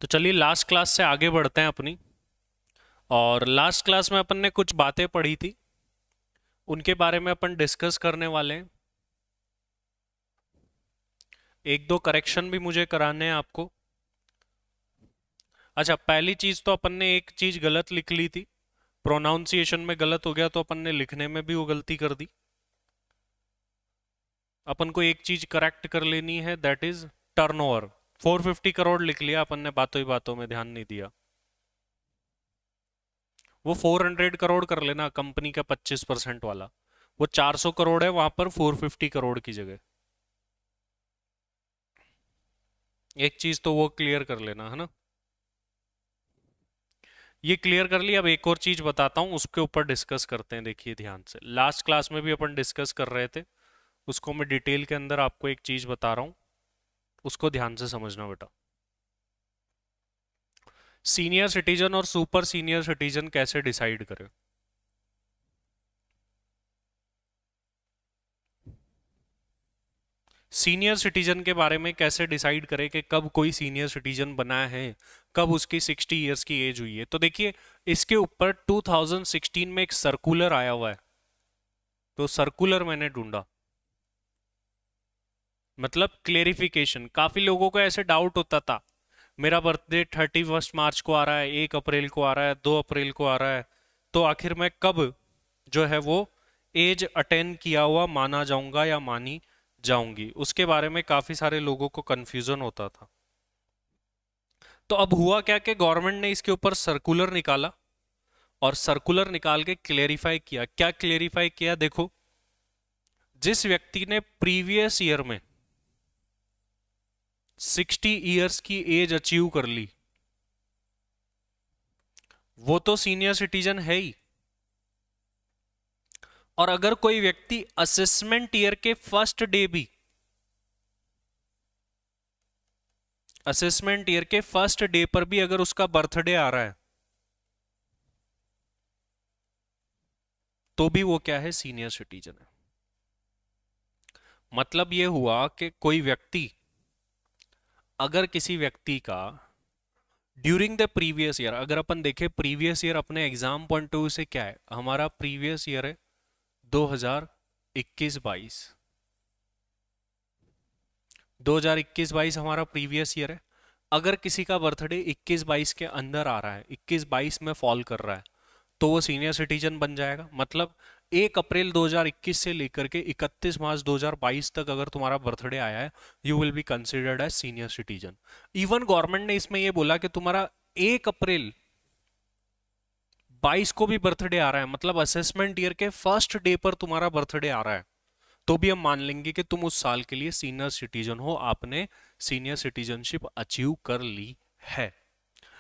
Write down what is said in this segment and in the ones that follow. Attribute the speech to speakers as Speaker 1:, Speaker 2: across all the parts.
Speaker 1: तो चलिए last class से आगे बढ़ते हैं अपनी। और लास्ट क्लास में अपन ने कुछ बातें पढ़ी थी, उनके बारे में अपन डिस्कस करने वाले हैं। एक दो करेक्शन भी मुझे कराने हैं आपको। अच्छा, पहली चीज तो अपन ने एक चीज गलत लिख ली थी, प्रोनाउंसिएशन में गलत हो गया, तो अपन ने लिखने में भी वो गलती कर दी। अपन को एक चीज करेक्ट कर लेनी है, दैट इज टर्नओवर। 450 करोड़ लिख लिया अपन ने, बातों ही बातों में ध्यान नहीं दिया। वो 400 करोड़ कर लेना, कंपनी का 25% वाला। वो 400 करोड़ है, वहां पर 450 करोड़ की जगह। एक चीज तो वो क्लियर कर लेना है ना। ये क्लियर कर लिया। अब एक और चीज बताता हूं, उसके ऊपर डिस्कस करते हैं। देखिए ध्यान से, लास्ट क्लास में भी अपन डिस्कस कर रहे थे, उसको मैं डिटेल के अंदर आपको एक चीज बता रहा हूं, उसको ध्यान से समझना बेटा। सीनियर सिटीजन और सुपर सीनियर सिटीजन कैसे डिसाइड करें। सीनियर सिटीजन के बारे में कैसे डिसाइड करें कि कब कोई सीनियर सिटीजन बना है, कब उसकी 60 इयर्स की एज हुई है। तो देखिए, इसके ऊपर 2016 में एक सर्कुलर आया हुआ है, तो सर्कुलर मैंने ढूंढा, मतलब क्लेरिफिकेशन। काफी लोगों को ऐसे डाउट होता था, मेरा बर्थडे 31 मार्च को आ रहा है, 1 अप्रैल को आ रहा है, 2 अप्रैल को आ रहा है, तो आखिर मैं कब जो है वो एज अटेन किया हुआ माना जाऊंगा या मानी जाऊंगी, उसके बारे में काफी सारे लोगों को कंफ्यूजन होता था। तो अब हुआ क्या कि गवर्नमेंट ने इसके ऊपर सर्कुलर निकाला, और सर्कुलर निकाल के क्लेरिफाई किया। क्या क्लेरिफाई किया, देखो, जिस व्यक्ति ने प्रीवियस ईयर में 60 इयर्स की एज अचीव कर ली, वो तो सीनियर सिटीजन है ही। और अगर कोई व्यक्ति असेसमेंट ईयर के फर्स्ट डे भी, असेसमेंट ईयर के फर्स्ट डे पर भी अगर उसका बर्थडे आ रहा है, तो भी वो क्या है, सीनियर सिटीजन है। मतलब ये हुआ कि कोई व्यक्ति, अगर किसी व्यक्ति का ड्यूरिंग द प्रीवियस ईयर, अगर अपन देखें प्रीवियस ईयर अपने एग्जाम पॉइंट ऑफ व्यू से क्या है, हमारा प्रीवियस ईयर है 2021-22। 2021-22 हमारा प्रीवियस ईयर है। अगर किसी का बर्थडे 21-22 के अंदर आ रहा है, 21-22 में फॉल कर रहा है, तो वो सीनियर सिटीजन बन जाएगा। मतलब 1 अप्रैल 2021 से लेकर के 31 मार्च 2022 तक अगर तुम्हारा बर्थडे आया है, you will be considered as senior citizen. Even government ने इसमें ये बोला कि तुम्हारा 1 अप्रैल 22 को भी बर्थडे आ रहा है, मतलब असेसमेंट ईयर के फर्स्ट डे पर तुम्हारा बर्थडे आ रहा है, तो भी हम मान लेंगे कि तुम उस साल के लिए सीनियर सिटीजन हो, आपने सीनियर सिटीजनशिप अचीव कर ली है।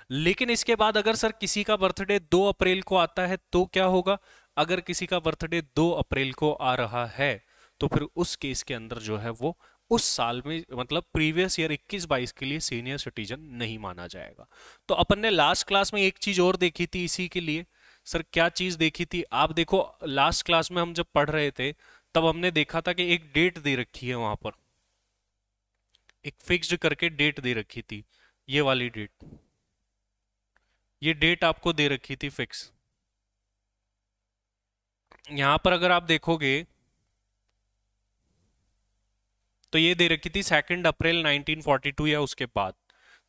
Speaker 1: लेकिन इसके बाद अगर सर किसी का बर्थडे 2 अप्रैल को आता है, तो क्या होगा। अगर किसी का बर्थडे 2 अप्रैल को आ रहा है, तो फिर उस केस के अंदर जो है वो उस साल में, मतलब प्रीवियस ईयर 21-22 के लिए सीनियर सिटीजन नहीं माना जाएगा। तो अपन ने लास्ट क्लास में एक चीज और देखी थी इसी के लिए। सर क्या चीज देखी थी, आप देखो, लास्ट क्लास में हम जब पढ़ रहे थे, तब हमने देखा था कि एक डेट दे रखी है वहां पर, एक फिक्स्ड करके डेट दे रखी थी, ये वाली डेट। ये डेट आपको दे रखी थी फिक्स। यहां पर अगर आप देखोगे, तो ये दे रखी थी 2 अप्रैल 1942 या उसके बाद।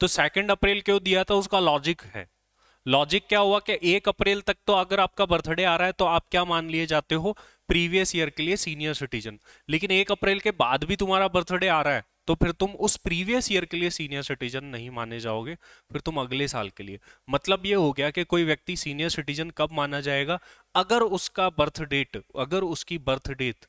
Speaker 1: तो 2 अप्रैल क्यों दिया था, उसका लॉजिक है। लॉजिक क्या हुआ कि 1 अप्रैल तक तो अगर आपका बर्थडे आ रहा है, तो आप क्या मान लिए जाते हो, प्रीवियस ईयर के लिए सीनियर सिटीजन। लेकिन 1 अप्रैल के बाद भी तुम्हारा बर्थडे आ रहा है, तो फिर तुम उस प्रीवियस ईयर के लिए सीनियर सिटीजन नहीं माने जाओगे, फिर तुम अगले साल के लिए। मतलब ये हो गया कि कोई व्यक्ति सीनियर सिटीजन कब माना जाएगा, अगर उसका बर्थ डेट, अगर उसकी बर्थ डेट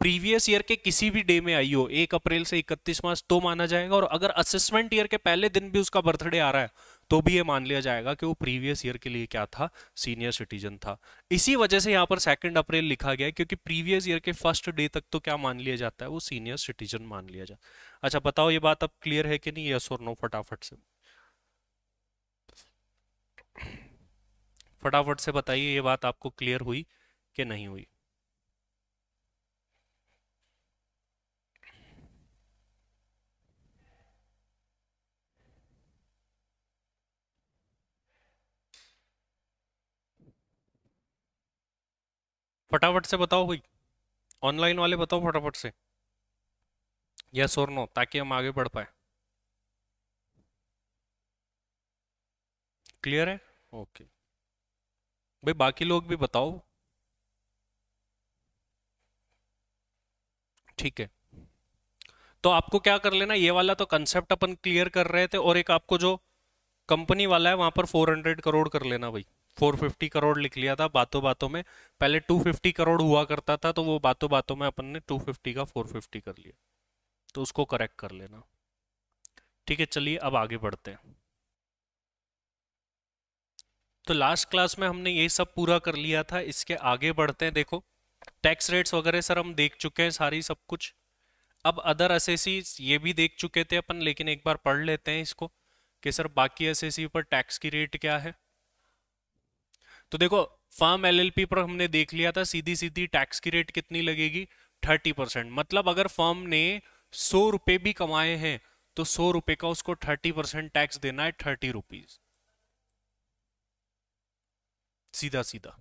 Speaker 1: प्रीवियस ईयर के किसी भी डे में आई हो, 1 अप्रैल से 31 मार्च, तो माना जाएगा। और अगर असेसमेंट ईयर के पहले दिन भी उसका बर्थडे आ रहा है, तो भी ये मान लिया जाएगा कि वो प्रीवियस ईयर के लिए क्या था, सीनियर सिटीजन था। इसी वजह से यहाँ पर 2 अप्रैल लिखा गया है, क्योंकि प्रीवियस ईयर के फर्स्ट डे तक तो क्या मान लिया जाता है, वो सीनियर सिटीजन मान लिया जाता है। अच्छा बताओ, ये बात अब क्लियर है कि नहीं, यस और नो, फटाफट से, फटाफट से बताइए, ये बात आपको क्लियर हुई कि नहीं हुई। फटाफट से बताओ भाई, ऑनलाइन वाले बताओ फटाफट से, यस और नो, ताकि हम आगे बढ़ पाए। क्लियर है? ओके भाई, बाकी लोग भी बताओ। ठीक है, तो आपको क्या कर लेना, ये वाला तो कंसेप्ट अपन क्लियर कर रहे थे, और एक आपको जो कंपनी वाला है वहां पर 400 करोड़ कर लेना भाई। 450 करोड़ लिख लिया था बातों बातों में, पहले 250 करोड़ हुआ करता था, तो वो बातों बातों में अपन ने 250 का 450 कर लिया, तो उसको करेक्ट कर लेना। ठीक है, चलिए अब आगे बढ़ते हैं। तो लास्ट क्लास में हमने ये सब पूरा कर लिया था, इसके आगे बढ़ते हैं। देखो, टैक्स रेट्स वगैरह सर हम देख चुके हैं सारी सब कुछ। अब अदर एसएससीज ये भी देख चुके थे अपन, लेकिन एक बार पढ़ लेते हैं इसको कि सर बाकी एसएससी पर टैक्स की रेट क्या है। तो देखो, फर्म एलएलपी पर हमने देख लिया था, सीधी सीधी टैक्स की रेट कितनी लगेगी, 30%। मतलब अगर फर्म ने 100 रुपए भी कमाए हैं तो 100 रुपए का उसको 30% टैक्स देना है, 30 रुपीज, सीधा सीधा।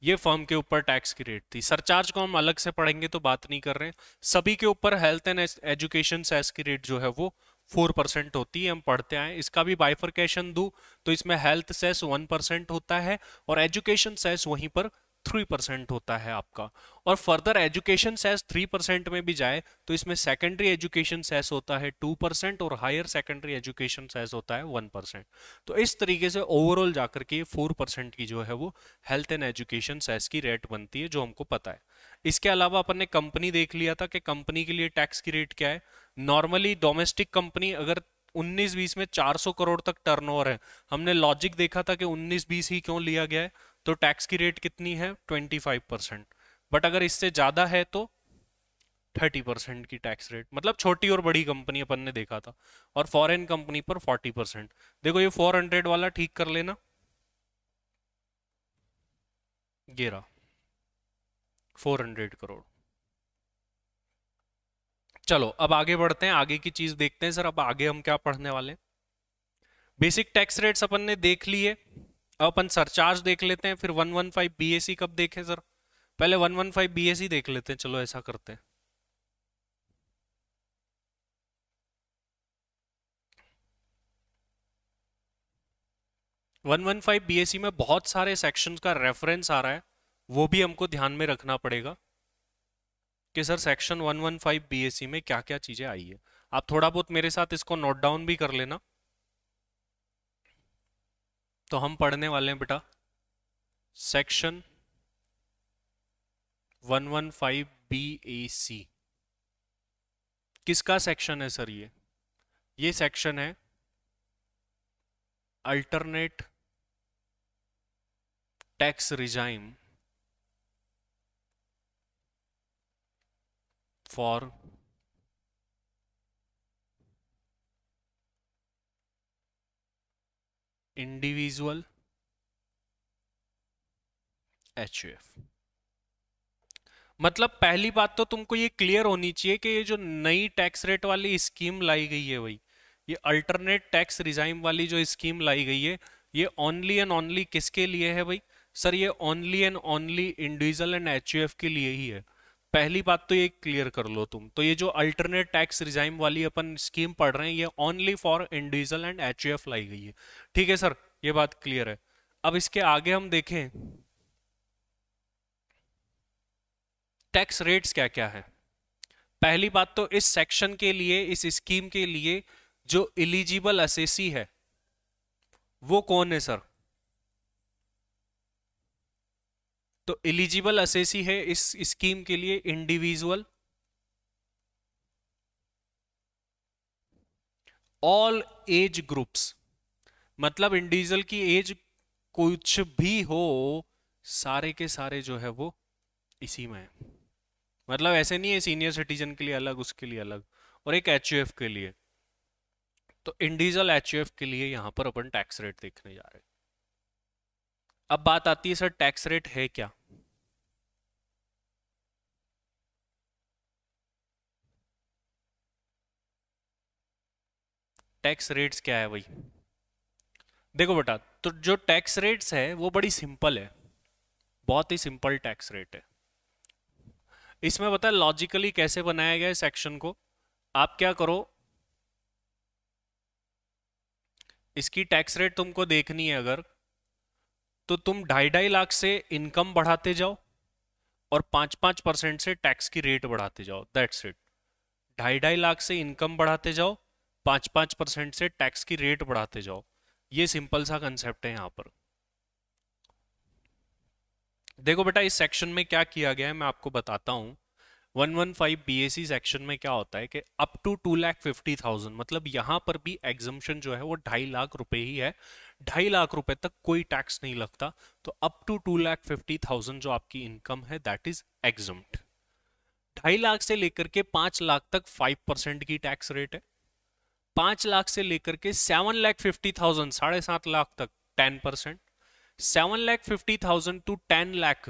Speaker 1: ये फर्म के ऊपर टैक्स की रेट थी। सरचार्ज को हम अलग से पढ़ेंगे तो बात नहीं कर रहे हैं। सभी के ऊपर हेल्थ एंड एजुकेशन सेस की रेट जो है वो 4% होती है, हम पढ़ते आए। इसका भी बाइफरकेशन दूं तो इसमें हेल्थ सेस 1% होता है और एजुकेशन सेस वहीं पर 3% होता है आपका। और फर्दर एजुकेशन सेस 3% में भी जाए तो इसमें सेकेंडरी एजुकेशन सेस होता है 2% और हायर सेकेंडरी एजुकेशन सेस होता है 1%। तो इस तरीके से ओवरऑल जाकर के 4% की जो है वो हेल्थ एंड एजुकेशन सेस की रेट बनती है, जो हमको पता है। इसके अलावा अपन ने कंपनी देख लिया था कि कंपनी के लिए टैक्स की रेट क्या है। नॉर्मली डोमेस्टिक कंपनी अगर 19-20 में 400 करोड़ तक टर्नओवर है, हमने लॉजिक देखा था कि 19-20 ही क्यों लिया गया है, तो टैक्स की रेट कितनी है, 25%। बट अगर इससे ज्यादा है तो 30% की टैक्स रेट, मतलब छोटी और बड़ी कंपनी अपन ने देखा था। और फॉरेन कंपनी पर 40%। देखो ये 400 वाला ठीक कर लेना, ये रहा 400 करोड़। चलो अब आगे बढ़ते हैं, आगे की चीज देखते हैं सर। अब आगे हम क्या पढ़ने वाले हैं। बेसिक टैक्स रेट्स अपन ने देख लिए, अब अपन सरचार्ज देख लेते हैं। फिर 115 बीएसी कब देखें सर, पहले 115 बीएसी देख लेते हैं। चलो ऐसा करते हैं। 115 बीएसी में बहुत सारे सेक्शंस का रेफरेंस आ रहा है, वो भी हमको ध्यान में रखना पड़ेगा कि सर सेक्शन 115 बीएसी में क्या क्या चीजें आई है। आप थोड़ा बहुत मेरे साथ इसको नोट डाउन भी कर लेना। तो हम पढ़ने वाले हैं बेटा सेक्शन 115 बीएसी। किसका सेक्शन है सर ये सेक्शन है alternate tax regime for individual HUF. मतलब पहली बात तो तुमको ये क्लियर होनी चाहिए कि ये जो नई टैक्स रेट वाली स्कीम लाई गई है भाई, ये अल्टरनेट टैक्स रिजाइम वाली जो स्कीम लाई गई है, ये ओनली एंड ओनली किसके लिए है भाई सर, ये only and only individual and HUF के लिए ही है। पहली बात तो ये क्लियर कर लो तुम। तो ये जो अल्टरनेट टैक्स रिजाइम वाली अपन स्कीम पढ़ रहे हैं, ये only for individual and HUF लाई गई है। ठीक है सर, ये बात क्लियर है। अब इसके आगे हम देखें टैक्स रेट्स क्या क्या है। पहली बात तो इस सेक्शन के लिए, इस स्कीम के लिए जो इलिजिबल असेसी है वो कौन है सर, तो इलिजिबल असेसी है इस स्कीम के लिए इंडिविजुअल, ऑल एज ग्रुप्स। मतलब इंडिविजुअल की एज कुछ भी हो, सारे के सारे जो है वो इसी में है। मतलब ऐसे नहीं है सीनियर सिटीजन के लिए अलग, उसके लिए अलग, और एक एचयूएफ के लिए। तो इंडिविजुअल एचयूएफ के लिए यहां पर अपन टैक्स रेट देखने जा रहे हैं। अब बात आती है सर टैक्स रेट है क्या। टैक्स रेट्स क्या है भाई, देखो बेटा, तो जो टैक्स रेट्स है वो बड़ी सिंपल है। बहुत ही सिंपल टैक्स रेट है। इसमें पता है लॉजिकली कैसे बनाया गया है सेक्शन को? आप क्या करो, इसकी टैक्स रेट तुमको देखनी है अगर, तो तुम 2.5 लाख से इनकम बढ़ाते जाओ और 5-5% से टैक्स की रेट बढ़ाते जाओ, दैट्स इट। 2.5 लाख से इनकम बढ़ाते जाओ, 5-5% से टैक्स की रेट बढ़ाते जाओ। ये सिंपल सा कंसेप्ट है यहाँ पर। देखो बेटा, इस सेक्शन में क्या किया गया है मैं आपको बताता हूँ। 115 बीएससी सेक्शन में क्या होता है कि अप टू 2,50,000, मतलब यहां पर भी एग्जम्पशन जो है वो 2.5 लाख रुपए ही है। 2.5 लाख रुपए तक कोई टैक्स नहीं लगता। तो अप टू 2,50,000 जो आपकी इनकम है दैट इज एग्जम्प्ट। 2.5 लाख से लेकर के 5 लाख तक 5% की टैक्स रेट है। 5 लाख से लेकर के 7,50,000, 7.5 लाख तक 10%। 7,50,000 टू 10 लाख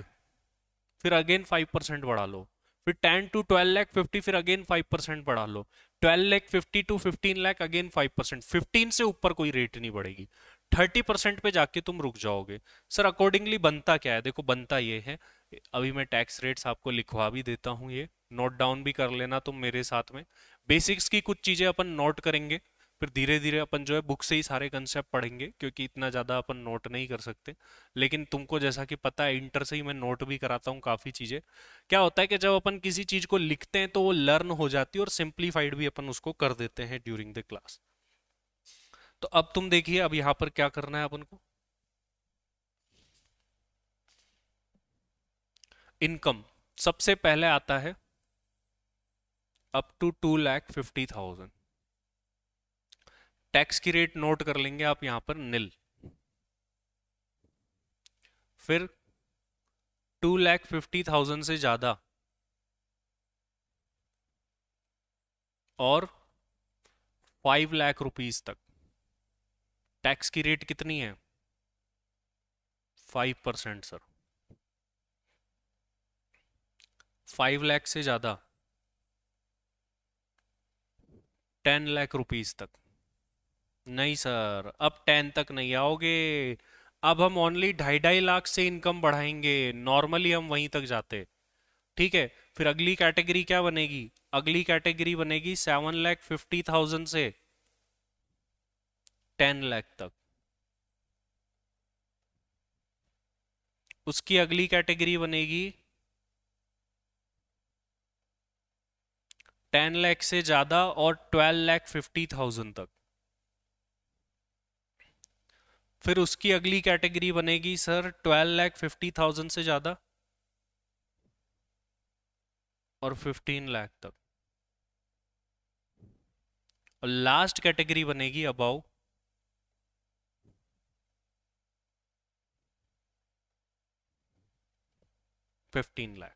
Speaker 1: फिर अगेन 5% बढ़ा लो। फिर 10 टू 12,50,000 फिर अगेन 5% बढ़ा लो। 12,50,000 टू 15 लाख अगेन 5%। 15 से ऊपर कोई रेट नहीं बढ़ेगी। 30% पे जाके तुम रुक जाओगे। सर अकॉर्डिंगली बनता क्या है? देखो बनता ये है, अभी मैं टैक्स रेट्स आपको लिखवा भी देता हूँ, ये नोट डाउन भी कर लेना तुम मेरे साथ में। बेसिक्स की कुछ चीजें अपन नोट करेंगे, फिर धीरे धीरे अपन जो है बुक से ही सारे कंसेप्ट पढ़ेंगे, क्योंकि इतना ज़्यादा अपन नोट नहीं कर सकते। लेकिन तुमको जैसा कि पता है इंटर से ही मैं नोट भी कराता हूँ काफ़ी चीज़ें। क्या होता है कि जब अपन किसी चीज़ को लिखते हैं तो वो लर्न हो जाती है और सिंप्लीफाइड भी अपन उसको कर देते हैं ड्यूरिंग द क्लास। तो अब तुम देखिए, अब यहाँ पर क्या करना है अपन को। इनकम सबसे पहले आता है अप टू 2,50,000। टैक्स की रेट नोट कर लेंगे आप यहाँ पर निल। फिर 2,50,000 से ज्यादा और 5 लाख रुपीज तक टैक्स की रेट कितनी है? 5% सर। 5 लाख से ज्यादा 10 लाख रुपीज तक नहीं सर, अब 10 तक नहीं आओगे। अब हम ओनली 2.5 लाख से इनकम बढ़ाएंगे, नॉर्मली हम वहीं तक जाते। ठीक है, फिर अगली कैटेगरी क्या बनेगी? अगली कैटेगरी बनेगी 7,50,000 से 10 लाख तक। उसकी अगली कैटेगरी बनेगी 10 लाख से ज्यादा और 12,50,000 तक। फिर उसकी अगली कैटेगरी बनेगी सर 12,50,000 से ज्यादा और 15 लाख तक। और लास्ट कैटेगरी बनेगी अबाउ 15 लाख।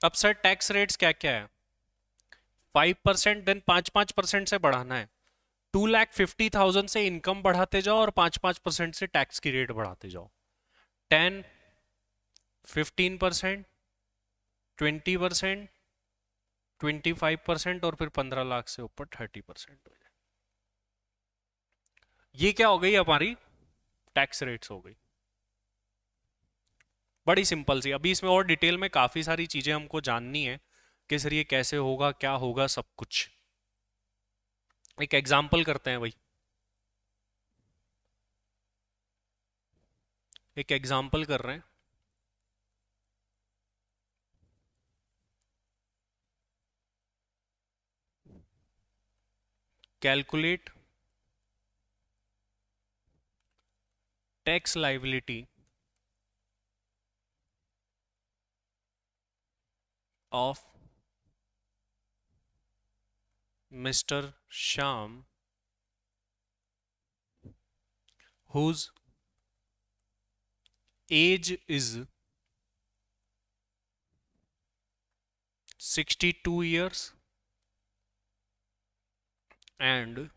Speaker 1: अब सर टैक्स रेट्स क्या क्या है? 5%, देन 5-5% से बढ़ाना है। 2,50,000 से इनकम बढ़ाते जाओ और 5-5% से टैक्स की रेट बढ़ाते जाओ। 10, 15%, 20%, 25% और फिर 15 लाख से ऊपर 30% हो जाए। ये क्या हो गई हमारी टैक्स रेट्स हो गई। बड़ी सिंपल सी। अभी इसमें और डिटेल में काफी सारी चीजें हमको जाननी है कि सर ये कैसे होगा, क्या होगा, सब कुछ। एक एग्जाम्पल करते हैं भाई, एक एग्जाम्पल कर रहे हैं। Calculate tax liability of mister Shyam whose age is 62 years and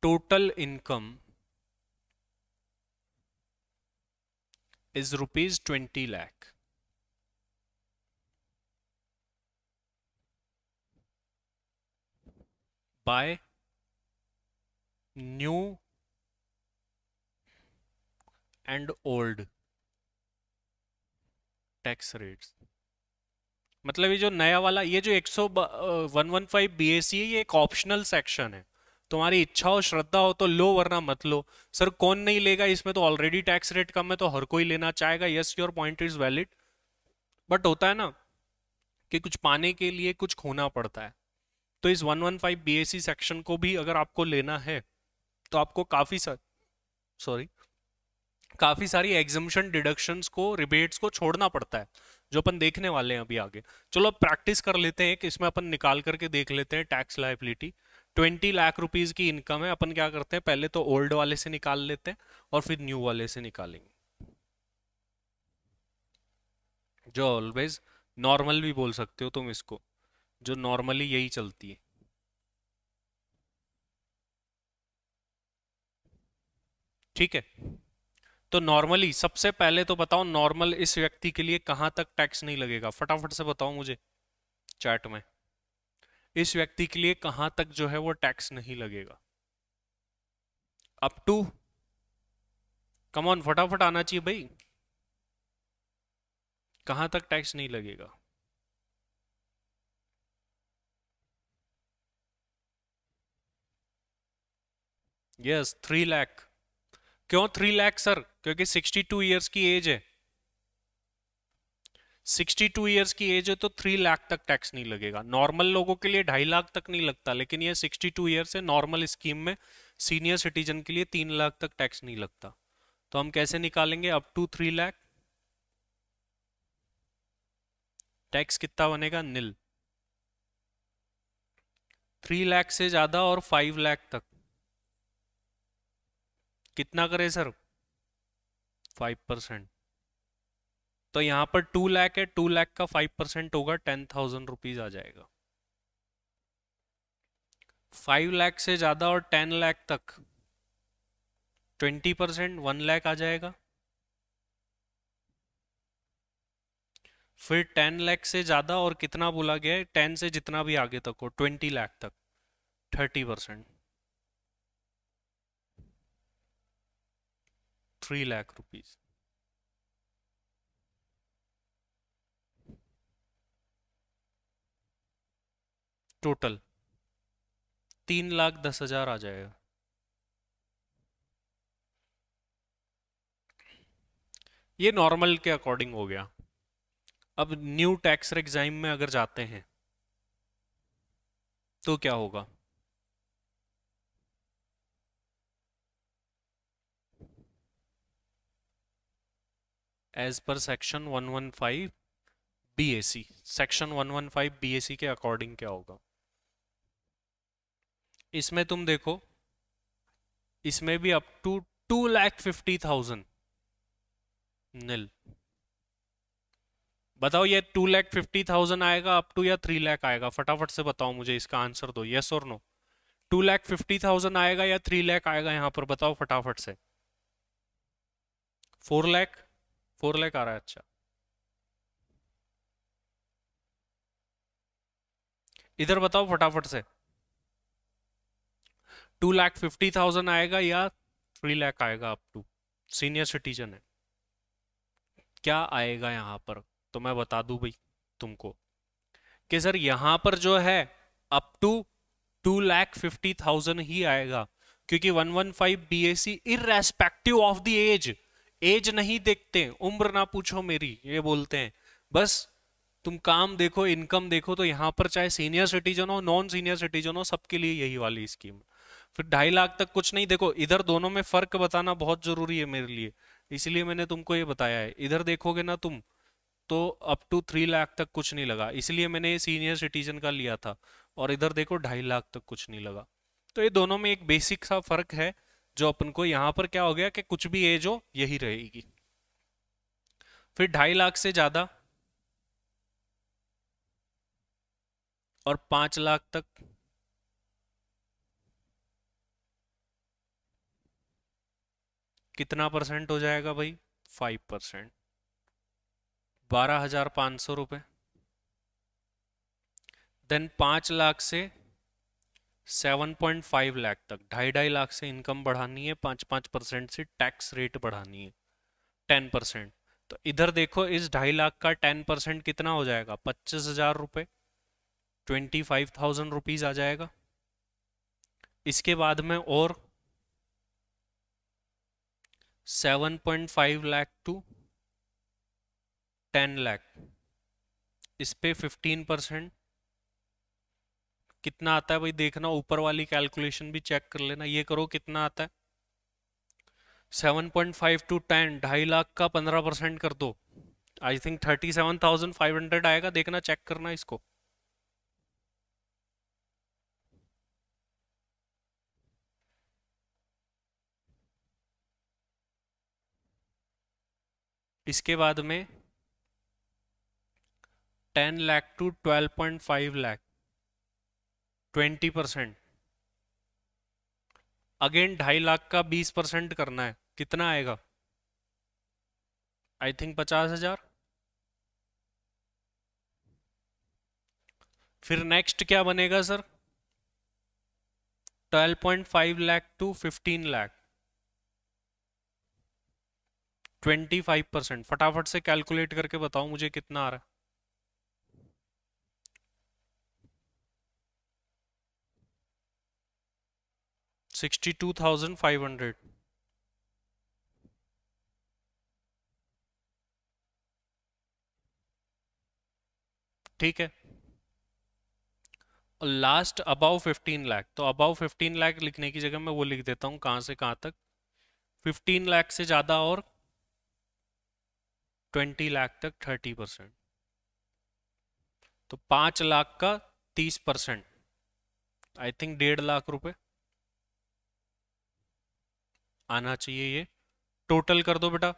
Speaker 1: total income is rupees 20 lakh. By new and old tax rates. मतलब ये जो नया वाला, ये जो 115 BAC है, ये एक ऑप्शनल सेक्शन है। तुम्हारी इच्छा हो, श्रद्धा हो तो लो, वरना मत लो। सर कौन नहीं लेगा, इसमें तो ऑलरेडी टैक्स रेट कम है तो हर कोई लेना चाहेगा। Yes, your point is valid, but होता है ना कि कुछ पाने के लिए कुछ खोना पड़ता है। तो इस 115 BAC सेक्शन को भी अगर आपको लेना है तो आपको काफी सारी एग्जम्पशन, डिडक्शंस को, रिबेट्स को छोड़ना पड़ता है, जो अपन देखने वाले हैं अभी आगे। चलो अब प्रैक्टिस कर लेते हैं कि इसमें अपन निकाल करके देख लेते हैं टैक्स लायबिलिटी। 20 लाख रुपीज की इनकम है, अपन क्या करते हैं, पहले तो ओल्ड वाले से निकाल लेते हैं और फिर न्यू वाले से निकालेंगे, जो ऑलवेज नॉर्मल भी बोल सकते हो तुम इसको, जो नॉर्मली यही चलती है। ठीक है, तो नॉर्मली सबसे पहले तो बताओ, नॉर्मल इस व्यक्ति के लिए कहां तक टैक्स नहीं लगेगा, फटाफट से बताओ मुझे चैट में। इस व्यक्ति के लिए कहां तक जो है वो टैक्स नहीं लगेगा? अप टू, कम ऑन, फटाफट आना चाहिए भाई, कहां तक टैक्स नहीं लगेगा? यस, 3 लाख। क्यों 3 लाख सर? क्योंकि 62 इयर्स की एज है। 62 इयर्स की एज है तो 3 लाख तक टैक्स नहीं लगेगा। नॉर्मल लोगों के लिए 2.5 लाख तक नहीं लगता, लेकिन ये 62 ईयर्स है, नॉर्मल स्कीम में सीनियर सिटीजन के लिए 3 लाख तक टैक्स नहीं लगता। तो हम कैसे निकालेंगे? अप टू 3 लाख टैक्स कितना बनेगा? निल। 3 लाख से ज्यादा और 5 लाख तक कितना करे सर? 5%। तो यहां पर 2 लाख है, 2 लाख का 5% होगा 10,000 रुपीज आ जाएगा। 5 लाख से ज्यादा और 10 लाख तक 20%, 1 लाख आ जाएगा। फिर 10 लाख से ज्यादा और कितना बोला गया है? 10 से जितना भी आगे तक हो, 20 लाख तक 30%, 3 लाख रुपीज। टोटल 3,10,000 आ जाएगा। ये नॉर्मल के अकॉर्डिंग हो गया। अब न्यू टैक्स एग्जाम में अगर जाते हैं तो क्या होगा? एज पर सेक्शन 115 BAC, सेक्शन 115 BAC के अकॉर्डिंग क्या होगा? इसमें तुम देखो, इसमें भी अप टू 2,50,000 निल। बताओ ये 2,50,000 आएगा अप टू, या 3 लाख आएगा? फटाफट से बताओ मुझे, इसका आंसर दो, यस और नो। 2,50,000 आएगा या 3 लाख आएगा? यहां पर बताओ फटाफट से। 4 लाख, 4 लाख आ रहा है। अच्छा, इधर बताओ फटाफट से, 2,50,000 आएगा या 3 लाख आएगा अप टू? सीनियर सिटीजन है, क्या आएगा यहां पर? तो मैं बता दूं भाई तुमको कि सर यहां पर जो है अप टू 2,50,000 ही आएगा, क्योंकि 115 BAC irrespective of the age, age नहीं देखते, उम्र ना पूछो मेरी, ये बोलते हैं। बस तुम काम देखो, इनकम देखो। तो यहां पर चाहे सीनियर सिटीजन हो, नॉन सीनियर सिटीजन हो, सबके लिए यही वाली स्कीम। फिर 2.5 लाख तक कुछ नहीं। देखो इधर दोनों में फर्क बताना बहुत जरूरी है मेरे लिए, इसलिए मैंने तुमको ये बताया है। इधर देखोगे ना तुम, तो अप टू 3 लाख तक कुछ नहीं लगा, इसलिए मैंने ये सीनियर सिटीजन का लिया था। और इधर देखो 2.5 लाख तक कुछ नहीं लगा। तो ये दोनों में एक बेसिक सा फर्क है, जो अपन को यहाँ पर क्या हो गया कि कुछ भी एज हो यही रहेगी। फिर 2.5 लाख से ज्यादा और 5 लाख तक कितना परसेंट हो जाएगा भाई? 5%। 12,500 रुपये। देन 5 लाख से 7.5 लाख तक, 2.5 लाख से इनकम बढ़ानी है, 5-5% से टैक्स रेट बढ़ानी है 10%। तो इधर देखो, इस 2.5 लाख का 10% कितना हो जाएगा? 25,000 रुपये, 25,000 रुपीज आ जाएगा। इसके बाद में और 7.5 लाख टू 10 लाख, इस पे 15% कितना आता है भाई? देखना, ऊपर वाली कैलकुलेशन भी चेक कर लेना। ये करो कितना आता है। 7.5 टू 10, 2.5 लाख का 15% कर दो, आई थिंक 37,500 आएगा। देखना, चेक करना इसको। इसके बाद में 10 लाख टू 12.5 लाख, 20%। अगेन 2.5 लाख का 20% करना है, कितना आएगा? I think 50,000। फिर नेक्स्ट क्या बनेगा सर? 12.5 लाख टू 15 लाख, 25%। फटाफट से कैलकुलेट करके बताओ मुझे कितना आ रहा है। 62,500। ठीक है। लास्ट अबाउ 15 लाख, तो अबाउ 15 लाख लिखने की जगह मैं वो लिख देता हूं, कहां से कहां तक? 15 लाख से ज्यादा और 20 लाख तक 30%। तो 5 लाख का 30%, आई थिंक 1.5 लाख रुपए आना चाहिए। ये टोटल कर दो बेटा,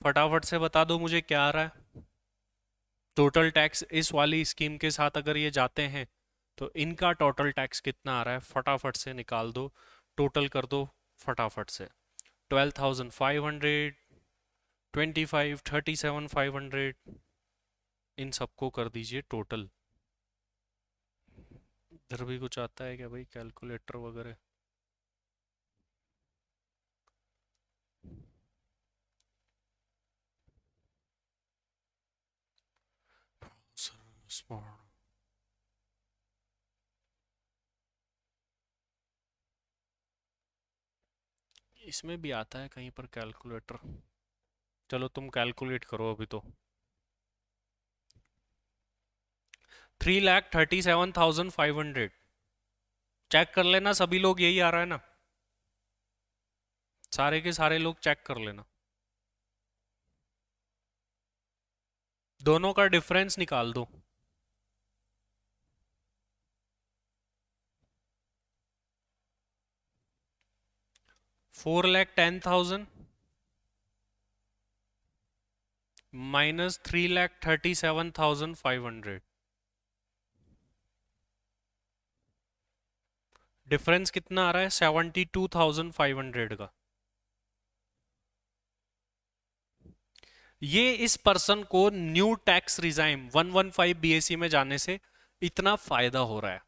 Speaker 1: फटाफट से बता दो मुझे क्या आ रहा है। टोटल टैक्स इस वाली स्कीम के साथ अगर ये जाते हैं तो इनका टोटल टैक्स कितना आ रहा है? फटाफट से निकाल दो, टोटल कर दो फटाफट से। 12,500, 25, 37,500, इन सबको कर दीजिए टोटल। इधर भी कुछ आता है क्या भाई, कैलकुलेटर वगैरह? इसमें भी आता है कहीं पर कैलकुलेटर। चलो तुम कैलकुलेट करो अभी तो। 3,37,500 चेक कर लेना, सभी लोग यही आ रहा है ना? सारे के सारे लोग चेक कर लेना, दोनों का डिफरेंस निकाल दो। 4,10,000 माइनस 3,37,500, डिफरेंस कितना आ रहा है? 72,500 का। ये इस पर्सन को न्यू टैक्स रिजाइम 115 बीएसई में जाने से इतना फायदा हो रहा है।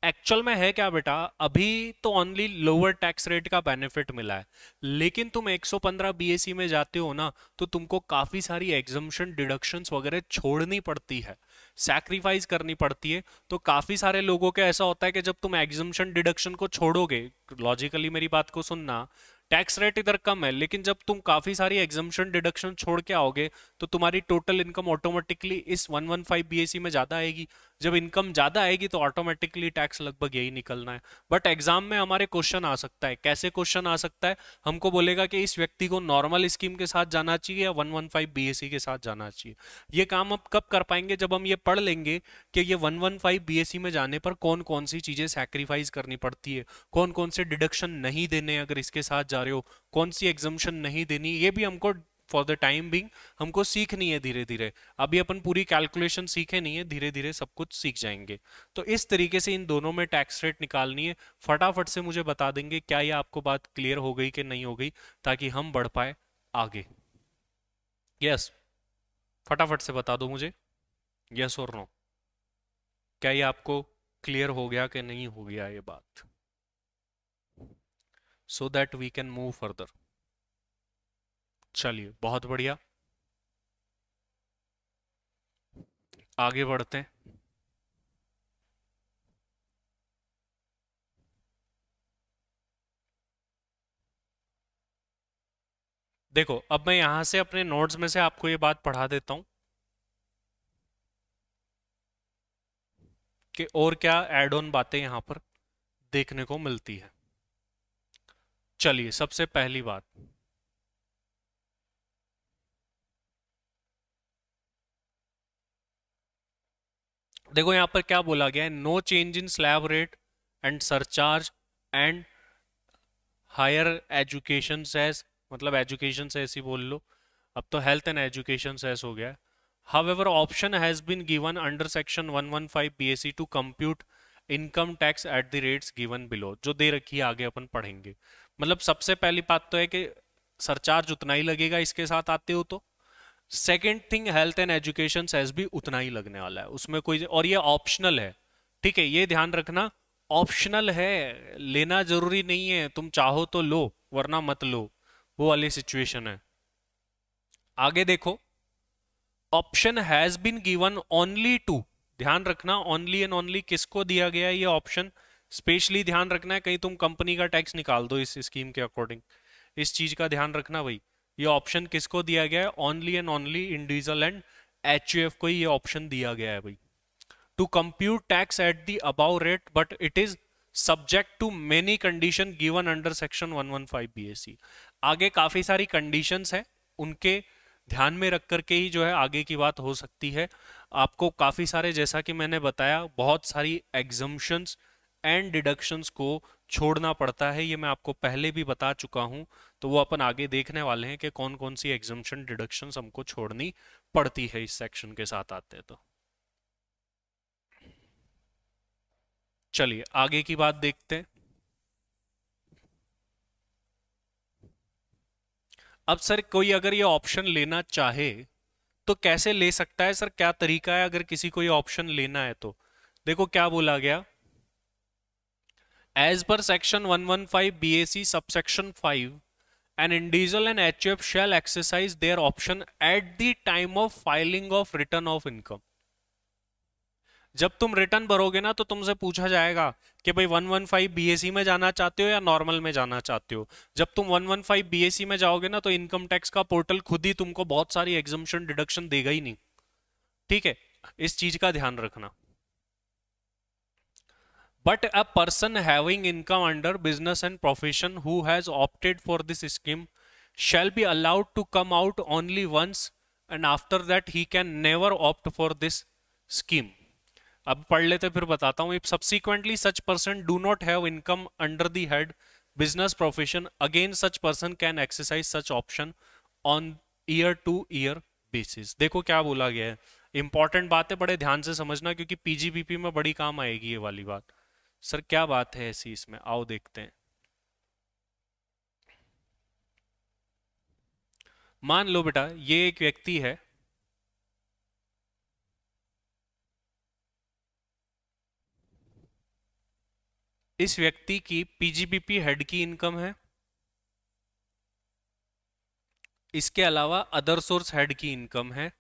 Speaker 1: एक्चुअल में है क्या बेटा, अभी तो ओनली लोअर टैक्स रेट का बेनिफिट मिला है, लेकिन तुम 115 बीएसई में जाते हो ना, तो तुमको काफी सारी एग्जम्पशन डिडक्शंस वगैरह छोड़नी पड़ती है, सैक्रिफाइस करनी पड़ती है। तो काफी सारे लोगों के ऐसा होता है कि जब तुम एग्जम्पशन डिडक्शन को छोड़ोगे, लॉजिकली मेरी बात को सुनना, टैक्स रेट इधर कम है, लेकिन जब तुम काफी सारी एग्जम्पशन डिडक्शन छोड़ के आओगे तो तुम्हारी टोटल इनकम ऑटोमेटिकली इस 115 बीएसई में ज्यादा आएगी। जब इनकम ज्यादा आएगी तो ऑटोमेटिकली टैक्स लगभग यही निकलना है। बट एग्जाम में हमारे क्वेश्चन आ सकता है, कैसे क्वेश्चन आ सकता है? हमको बोलेगा कि इस व्यक्ति को नॉर्मल स्कीम के साथ जाना चाहिए या 115 बीएसई के साथ जाना चाहिए। ये काम हम कब कर पाएंगे? जब हम ये पढ़ लेंगे कि ये 115 बीएसई में जाने पर कौन कौन सी चीजें सैक्रिफाइस करनी पड़ती है, कौन कौन से डिडक्शन नहीं देने अगर इसके साथ जा रहे हो, कौन सी एग्जम्पशन नहीं देनी, ये भी हमको फॉर द टाइम बिंग हमको सीखनी है धीरे धीरे। अभी अपन पूरी कैलकुलेशन सीखे नहीं है, धीरे धीरे सब कुछ सीख जाएंगे। तो इस तरीके से इन दोनों में टैक्स रेट निकालनी है। फटाफट से मुझे बता देंगे क्या ये आपको बात क्लियर हो गई कि नहीं हो गई, ताकि हम बढ़ पाए आगे। यस, फटाफट से बता दो मुझे, यस और नो, क्या ये आपको क्लियर हो गया कि नहीं हो गया ये बात, so that we can move further. चलिए बहुत बढ़िया, आगे बढ़ते हैं। देखो अब मैं यहां से अपने नोट्स में से आपको ये बात पढ़ा देता हूं कि और क्या एड ऑन बातें यहां पर देखने को मिलती है। चलिए सबसे पहली बात, देखो यहां पर क्या बोला गया है, no change in slab rate and surcharge and higher education cess, मतलब एजुकेशन सेस ही बोल लो, अब तो हेल्थ एंड एजुकेशन सेस हो गया। However, option has been given under section 115 BAC to compute income tax at the rates given below, जो दे रखी है आगे अपन पढ़ेंगे। मतलब सबसे पहली बात तो है कि सरचार्ज उतना ही लगेगा इसके साथ आते हो तो। Second thing, health and education cess भी उतना ही लगने वाला है, उसमें कोई, और ये ऑप्शनल है, ठीक है, ये ध्यान रखना, ऑप्शनल है, लेना जरूरी नहीं है, तुम चाहो तो लो वरना मत लो, वो वाली सिचुएशन है। आगे देखो, option has been given only to, ध्यान रखना ओनली एंड ओनली किसको दिया गया है ये ऑप्शन, स्पेशली ध्यान रखना है, कहीं तुम कंपनी का टैक्स निकाल दो इस स्कीम के अकॉर्डिंग, इस चीज का ध्यान रखना भाई। ये ऑप्शन किसको दिया गया है, only and only individual and HUF को ये ऑप्शन दिया गया है भाई, to compute tax at the above rate but it is subject to many condition given under section 115 BSC. आगे काफी सारी कंडीशंस है, उनके ध्यान में रख करके ही जो है आगे की बात हो सकती है। आपको काफी सारे, जैसा कि मैंने बताया, बहुत सारी एग्जम्पशंस एंड डिडक्शंस को छोड़ना पड़ता है, ये मैं आपको पहले भी बता चुका हूं, तो वो अपन आगे देखने वाले हैं कि कौन कौन सी एग्जम्पशन डिडक्शंस हमको छोड़नी पड़ती है इस सेक्शन के साथ आते हैं। तो चलिए आगे की बात देखते हैं। अब सर कोई अगर ये ऑप्शन लेना चाहे तो कैसे ले सकता है, सर क्या तरीका है अगर किसी को ये ऑप्शन लेना है तो। देखो क्या बोला गया, एज पर section 115 BAC subsection 5 an individual and HUF shall exercise their option at the time of filing of return of income। जब तुम रिटर्न भरोगे ना तो तुमसे पूछा जाएगा कि भाई 115 BAC में जाना चाहते हो या नॉर्मल में जाना चाहते हो। जब तुम 115 BAC में जाओगे ना तो इनकम टैक्स का पोर्टल खुद ही तुमको बहुत सारी एग्जम्पशन डिडक्शन देगा ही नहीं, ठीक है, इस चीज का ध्यान रखना। But a person having income under business and profession who has opted for this scheme shall be allowed to come out only once and after that he can never opt for this scheme। अब पढ़ लेते फिर बताता हूं। If subsequently such person do not have income under the head business profession again such person can exercise such option on year two year basis. देखो क्या बोला गया है, इंपॉर्टेंट बात है, बड़े ध्यान से समझना क्योंकि पीजीबीपी में बड़ी काम आएगी ये वाली बात। सर क्या बात है ऐसी इसमें, आओ देखते हैं। मान लो बेटा ये एक व्यक्ति है, इस व्यक्ति की पीजीबीपी हेड की इनकम है, इसके अलावा अदर सोर्स हेड की इनकम है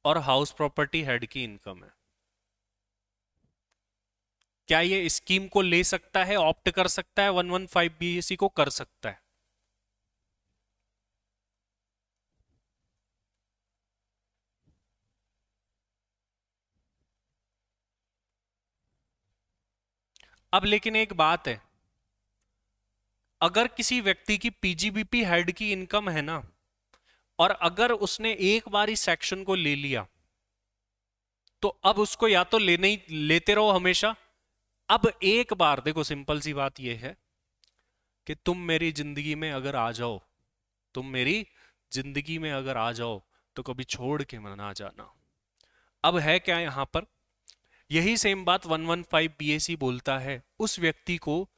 Speaker 1: और हाउस प्रॉपर्टी हेड की इनकम है। क्या ये स्कीम को ले सकता है, ऑप्ट कर सकता है, 115 BAC को कर सकता है? अब लेकिन एक बात है, अगर किसी व्यक्ति की पीजीबीपी हेड की इनकम है ना, और अगर उसने एक बार इस सेक्शन को ले लिया तो अब उसको या तो लेने ही लेते रहो हमेशा। अब एक बार देखो सिंपल सी बात यह है कि तुम मेरी जिंदगी में अगर आ जाओ, तुम मेरी जिंदगी में अगर आ जाओ तो कभी छोड़ के ना जाना। अब है क्या यहां पर, यही सेम बात 115 बीएसी बोलता है उस व्यक्ति को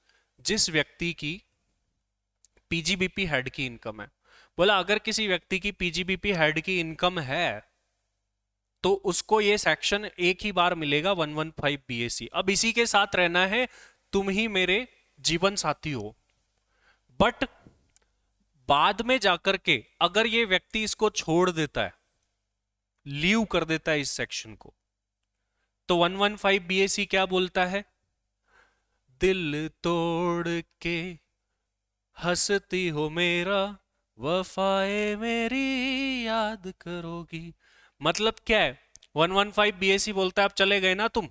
Speaker 1: जिस व्यक्ति की पीजीबीपी हेड की इनकम है। बोला अगर किसी व्यक्ति की पीजीबीपी हेड की इनकम है तो उसको ये सेक्शन एक ही बार मिलेगा 115 बीएसी। अब इसी के साथ रहना है, तुम ही मेरे जीवन साथी हो। बट बाद में जाकर के अगर ये व्यक्ति इसको छोड़ देता है, लीव कर देता है इस सेक्शन को, तो 115 बीएसी क्या बोलता है, दिल तोड़ के हंसती हो मेरा, वफाए मेरी याद करोगी। मतलब क्या है, 115 बीएसी बोलता है अब चले गए ना तुम,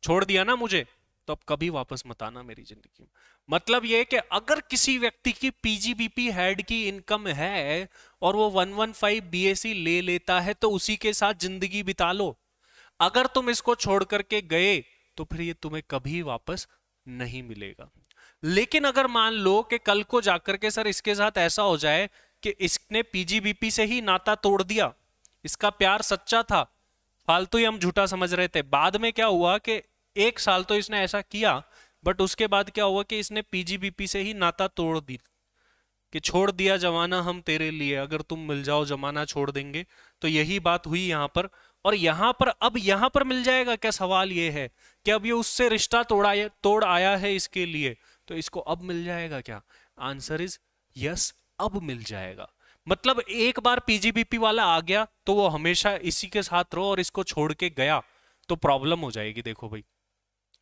Speaker 1: छोड़ दिया ना मुझे, तो अब कभी वापस मत आना मेरी जिंदगी में। मतलब ये कि अगर किसी व्यक्ति की पीजीबीपी हेड की इनकम है और वो 115 बीएसी ले लेता है तो उसी के साथ जिंदगी बिता लो। अगर तुम इसको छोड़ करके गए तो फिर ये तुम्हें कभी वापस नहीं मिलेगा। लेकिन अगर मान लो कि कल को जाकर के सर इसके साथ ऐसा हो जाए कि इसने पीजीबीपी से ही नाता तोड़ दिया, इसका प्यार सच्चा था, फालतू ही हम झूठा समझ रहे थे, बाद में क्या हुआ कि 1 साल तो इसने ऐसा किया, बट उसके बाद क्या हुआ कि इसने पीजीबीपी से ही नाता तोड़ दी कि छोड़ दिया जमाना हम तेरे लिए, अगर तुम मिल जाओ जमाना छोड़ देंगे। तो यही बात हुई यहां पर। और यहां पर अब यहां पर मिल जाएगा क्या, सवाल ये है कि अब ये उससे रिश्ता तोड़ आया है इसके लिए, तो इसको अब मिल जाएगा क्या? आंसर इज यस, अब मिल जाएगा। मतलब एक बार पीजीबीपी वाला आ गया तो वो हमेशा इसी के साथ रहो, और इसको छोड़ के गया तो प्रॉब्लम हो जाएगी। देखो भाई,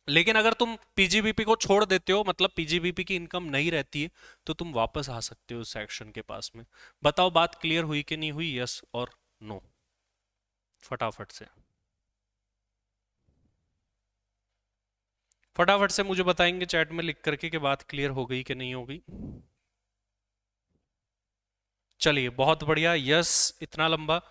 Speaker 1: लेकिन अगर तुम पीजीबीपी को छोड़ देते हो, मतलब पीजीबीपी की इनकम नहीं रहती है, तो तुम वापस आ सकते हो उस सेक्शन के पास में। बताओ बात क्लियर हुई कि नहीं हुई, यस और नो, फटाफट से फटाफट से मुझे बताएंगे चैट में लिख करके कि बात क्लियर हो गई कि नहीं हो गई। चलिए बहुत बढ़िया, यस इतना लंबा,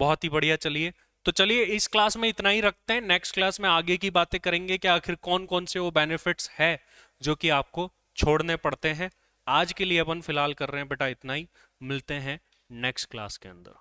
Speaker 1: बहुत ही बढ़िया। चलिए तो चलिए इस क्लास में इतना ही रखते हैं, नेक्स्ट क्लास में आगे की बातें करेंगे कि आखिर कौन कौन से वो बेनिफिट्स है जो कि आपको छोड़ने पड़ते हैं। आज के लिए अपन फिलहाल कर रहे हैं बेटा इतना ही, मिलते हैं नेक्स्ट क्लास के अंदर।